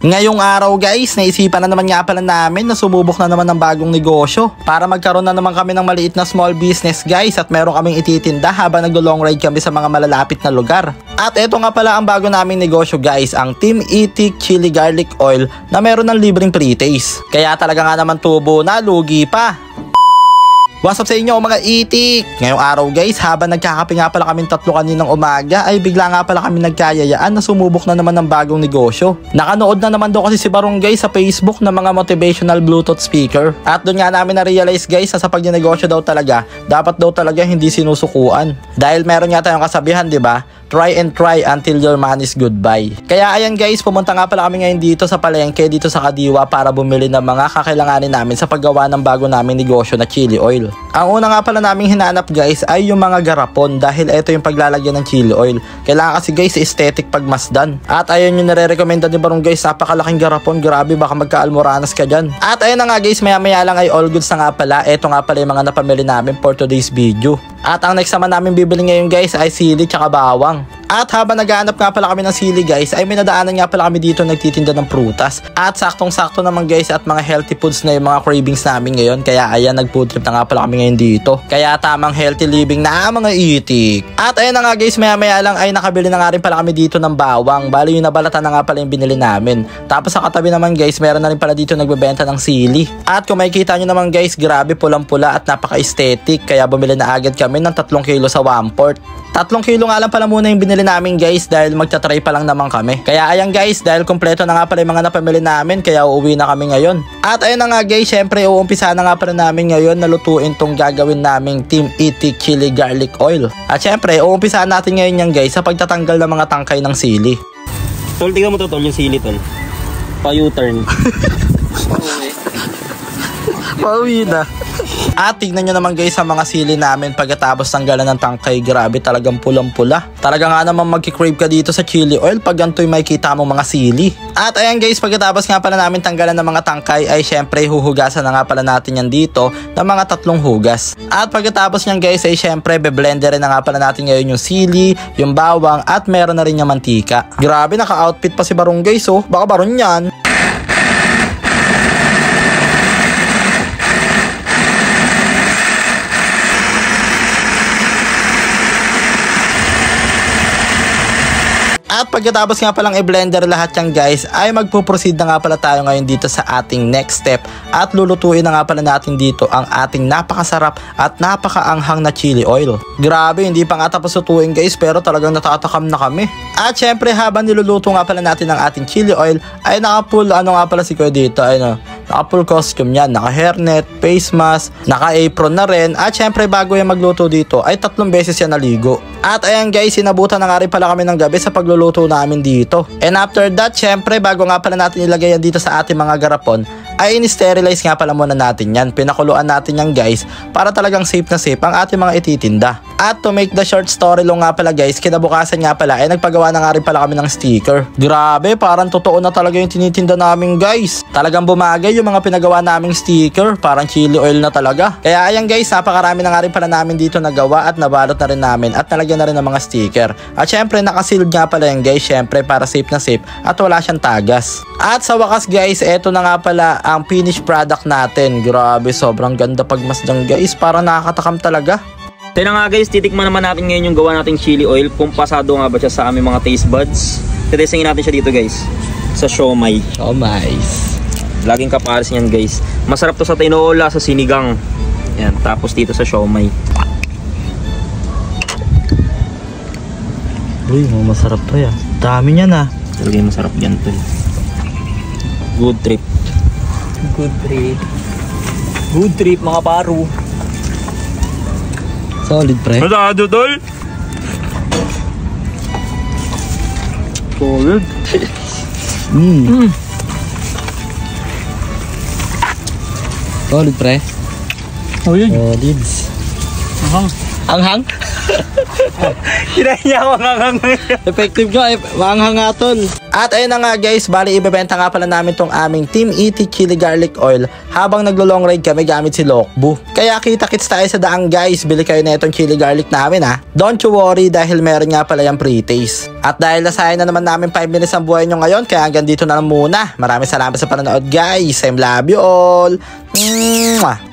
Ngayong araw guys, naisipan na naman nga pala namin na sumubok na naman ng bagong negosyo para magkaroon na naman kami ng maliit na small business guys at meron kaming ititinda habang naglo-long ride kami sa mga malalapit na lugar. At eto nga pala ang bago naming negosyo guys, ang Team Itik Chili Garlic Oil na meron ng libreng pre-taste. Kaya talaga nga naman tubo na, lugi pa. What's up sa inyo mga itik? Ngayong araw guys, habang nagkakape nga pala kaming tatlo kaninang umaga ay bigla nga pala kami nagkayayaan na sumubok na naman ng bagong negosyo. Nakanood na naman daw kasi si Barong guys sa Facebook ng mga motivational Bluetooth speaker. At doon nga namin na-realize guys na sa pagnegosyo daw talaga, dapat daw talaga hindi sinusukuan. Dahil meron nga tayong kasabihan, di ba? Try and try until your money's goodbye. Kaya ayan guys, pumunta nga pala kami ngayon dito sa palengke dito sa Kadiwa para bumili ng mga kakailanganin namin sa paggawa ng bago naming negosyo na chili oil. Ang una nga pala naming hinanap guys ay yung mga garapon dahil ito yung paglalagyan ng chili oil. Kailangan kasi guys aesthetic pagmasdan. At ayun yung nare-recommenda ni Barong guys, napakalaking garapon, grabe baka magka-almoranas ka dyan. At ayun na nga guys, maya lang ay all goods na nga pala. Ito nga pala yung mga napamili namin for today's video. At ang next naman namin bibili ngayon guys ay sili tsaka bawang. At habang naghahanap nga pala kami ng sili guys ay may nadaanan nga pala kami dito nagtitinda ng prutas. At saktong-sakto naman guys at mga healthy foods na yung mga cravings namin ngayon. Kaya ayan, nag-food trip na nga pala kami ngayon dito. Kaya tamang healthy living na mga itik. At ayan na nga guys, maya lang ay nakabili na nga rin pala kami dito ng bawang. Bali yung nabalatan na nga pala yung binili namin. Tapos sa katabi naman guys, meron na rin pala dito nagbebenta ng sili. At kung makikita nyo naman guys, grabe pulang-pula at napaka-aesthetic. Kaya bumili na agad kami ng 3 kilo sa 1/4. 3 kilo nga lang pala muna yung binili namin guys dahil magta-try pa lang naman kami. Kaya ayan guys, dahil kompleto na nga pala yung mga napamili namin kaya uuwi na kami ngayon. At ayun na nga guys, syempre uumpisa na nga pala namin ngayon na lutuin tong gagawin naming Team Itik Chili Garlic Oil. At syempre uumpisa natin ngayon yan guys sa pagtatanggal ng mga tangkay ng sili. Tol, tingnan mo to tol, yung sili tol. Pa-U-turn. Pauwi na. At tignan nyo naman guys sa mga sili namin pagkatapos tanggalan ng tangkay, grabe talagang pulang-pula. Talaga nga naman magki-crave ka dito sa chili oil pag ganito'y makikita mo mga sili. At ayan guys, pagkatapos nga pala namin tanggalan ng mga tangkay ay syempre huhugasan na nga pala natin yan dito ng mga 3 hugas. At pagkatapos nyan guys ay syempre beblenderin na nga pala natin ngayon yung sili, yung bawang at meron na rin yung mantika. Grabe, naka-outfit pa si Barong guys oh, baka Baron yan. At pagkatapos nga palang i-blender lahat yan guys, ay magpo-proceed na nga pala tayo ngayon dito sa ating next step. At lulutuin na nga pala natin dito ang ating napakasarap at napakaanghang na chili oil. Grabe, hindi pa nga tapos lutuin guys pero talagang natatakam na kami. At syempre habang niluluto nga pala natin ang ating chili oil, ay naka-full ano nga pala si Kuya dito, naka-full costume yan, naka-hairnet, face mask, naka-apron na rin. At syempre bago yung magluto dito ay 3 beses yan naligo. At ayan guys, sinabutan na nga rin pala kami ng gabi sa pagluluto namin dito. And after that, syempre bago nga pala natin ilagay yan dito sa ating mga garapon, ay in-sterilize nga pala muna natin yan. Pinakuluan natin yan guys para talagang safe na safe ang ating mga ititinda. At to make the short story long nga pala guys, kinabukasan nga pala ay nagpagawa na nga rin pala kami ng sticker. Grabe, parang totoo na talaga yung tinitinda namin guys. Talagang bumagay yung mga pinagawa naming sticker, parang chili oil na talaga. Kaya ayan guys, napakarami na nga rin pala namin dito nagawa at nabalot na rin namin at nalagyan na rin ng mga sticker. At syempre nakasealed nga pala yan guys, syempre para safe na safe at wala siyang tagas. At sa wakas guys, eto na nga pala ang finished product natin. Grabe, sobrang ganda pagmasdan guys, parang nakakatakam talaga. Tayo na nga guys, titikman naman natin ngayon yung gawa nating chili oil. Kung pasado nga ba siya sa aming mga taste buds. Titestingin natin siya dito guys, sa siomai. Laging kapares niyan guys. Masarap to sa tinola, sa sinigang. Yan, tapos dito sa siomai. Uy, masarap to ya. Dami niyan ah. Talagang masarap yan to. Good trip. Good trip. Good trip mga paro. Solid pre. Masado tol. Solid. Solid pre. Solid. Solids. Anghang. Anghang? Kinain niya ako Effective nga, maanghang tol. At ayun na nga guys, bali ibebenta nga pala namin tong aming Team ET Chili Garlic Oil habang naglo-long ride kami gamit si Lokbu. Kaya kita-kits tayo sa daan guys, bili kayo na itong chili garlic namin ha. Don't you worry dahil meron nga pala yung pre-taste. At dahil nasayang na naman namin 5 minutes ang buhay nyo ngayon, kaya hanggang dito na lang muna. Maraming salamat sa panonood guys. I love you all. Mwah!